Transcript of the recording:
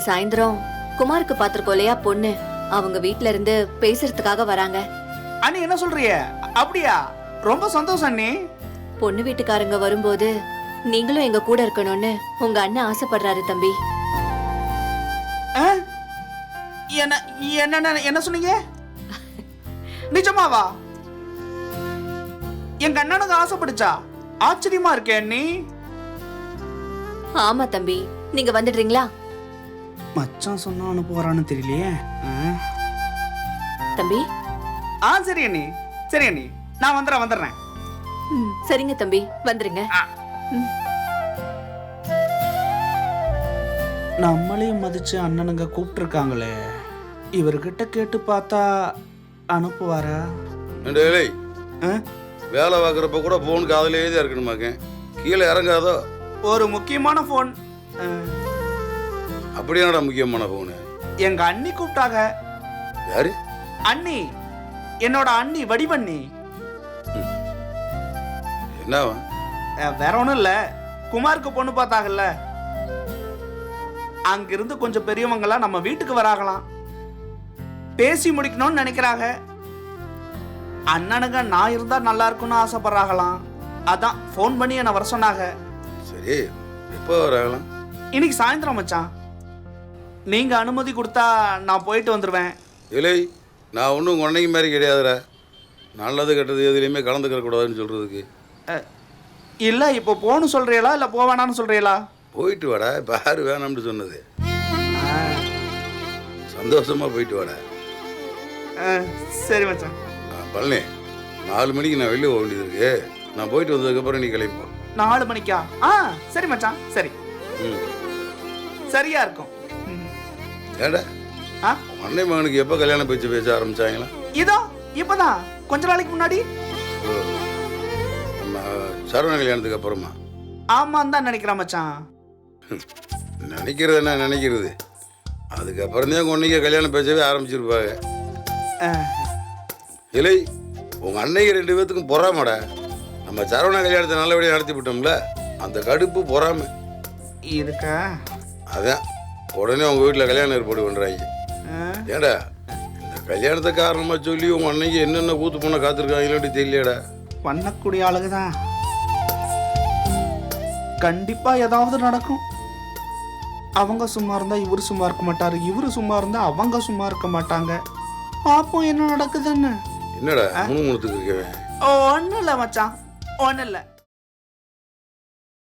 சாயந்தரம் குமாருக்கு பாத்திருக்கோம் இல்லையா பொண்ணு, அவங்க வீட்ல இருந்து பேசுறதுக்காக வராங்க. அண்ணி என்ன சொல்றிய? அப்படியா? ரொம்ப சந்தோஷம் அண்ணி. பொண்ணு வீட்டுக்காரங்க வரும்போது நீங்களும் எங்க கூட இருக்கணும்னு உங்க அண்ணன் ஆசைப்படுறாரு தம்பி. என்ன என்ன என்ன சொன்னீங்க? நிஜமாவா? எங்க அண்ணனுக்கு ஆசைப்படுச்சா? ஆச்சரியமா இருக்கே அண்ணி. ஆமா தம்பி, நீங்க வந்துடுறீங்களா? மச்சான் சொன்னா அனுப்புவாரான்னு தெரியலையே. தம்பி சரி அண்ணி, சரி அண்ணி, நான் வந்துடுறேன். சரிங்க தம்பி, வந்துருங்க. நம்மளையும் மதிச்சு அண்ணனுங்க கூப்பிட்டு இருக்காங்களே, இவர்கிட்ட கேட்டு பார்த்தா அனுப்புவாரா? வேலை பார்க்குறப்ப கூட போன் காதலே தான் இருக்கணுமாக்க, கீழே இறங்காதோ? ஒரு முக்கியமான போன். அப்படியானடா முக்கியமான போனு? எங்க அண்ணி கூப்பிட்டாங்க. யாரு? அண்ணி, என்னோட அண்ணி வடிவண்ணி. என்னவா? வேற ஒண்ணும் இல்ல, குமாருக்கு பொண்ணு பார்த்தாங்கல்ல, அங்கிருந்து கொஞ்சம் பெரியவங்களா நம்ம வீட்டுக்கு வராங்களாம். பேசி முடிக்கணும்னு நினைக்கிறாங்க. அண்ணனுங்க நான் இருந்தா நல்லா இருக்கும்னு ஆசைப்படுறாங்களாம். அதான் போன் பண்ணி என்ன வர சொன்னாங்க. சரி, எப்போ வராங்களாம்? இன்னைக்கு சாயந்தரம் மச்சான். நீங்க அனுமதி கொடுத்தா நான் போயிட்டு வந்துடுவேன். இல்லை, நான் ஒன்றும் உன்னைக்கு மாதிரி கிடையாதுடா. நல்லது கெட்டது எதுலையுமே கலந்துக்க கூடாதுன்னு சொல்றதுக்கு. இல்ல, இப்போ போன்னு சொல்றீங்களா இல்ல போவேணான்னு சொல்றீங்களா? போயிட்டு வாடா, இப்போ யாரு வேணாம்னு சொன்னது? சந்தோஷமா போயிட்டு வாடா. சரி மச்சான். பழனி, 4 மணிக்கு நான் வெளியே போக வேண்டியது இருக்கு. நான் போயிட்டு வந்ததுக்கப்புறம் நீ கிளம்பி. 4 மணிக்கா? சரி மச்சான், சரி. சரியா இருக்கும். ஏடா, அன்னை மகனுக்கு எப்போ கல்யாணம் பேச்சு பேச ஆரம்பிச்சாங்களா? இதோ இப்பதான் கொஞ்ச நாளைக்கு முன்னாடி. நம்ம சரவண கல்யாணத்துக்கு அப்புறமா? ஆமான்னு தான் நினைக்கிறேன் மச்சான். நினைக்கிறது என்ன நினைக்கிறது, அதுக்கப்புறம் தான் உன்னைக்கு கல்யாணம் பேசவே ஆரம்பிச்சிருப்பாங்க. இல்லை, உங்க அன்னைக்கு 2 பேர்த்துக்கும் பொறாமடா. நம்ம சரவண கல்யாணத்தை நல்லபடியாக நடத்தி விட்டோம்ல, அந்த கடுப்பு பொறாம இருக்கா? அதான் உடனே உங்க வீட்டில் கல்யாணம் ஏற்பாடு பண்றாங்க. ஏடா, இந்த கல்யாணத்தை காரணமா சொல்லி உங்க அன்னைக்கு என்னென்ன கூத்து பண்ண காத்திருக்காங்கன்னு தெரியலடா. பண்ணக்கூடிய ஆளுக்குதான் கண்டிப்பா ஏதாவது நடக்கும். அவங்க சும்மா இருந்தா இவரு சும்மா இருக்க மாட்டாரு, இவரு சும்மா இருந்தா அவங்க சும்மா இருக்க மாட்டாங்க. பாப்போம் என்ன நடக்குதுன்னு. என்னடா முணுமுணுத்துக்கு இருக்கவே? ஒன்னும் இல்ல மச்சான், ஒன்னும் இல்ல.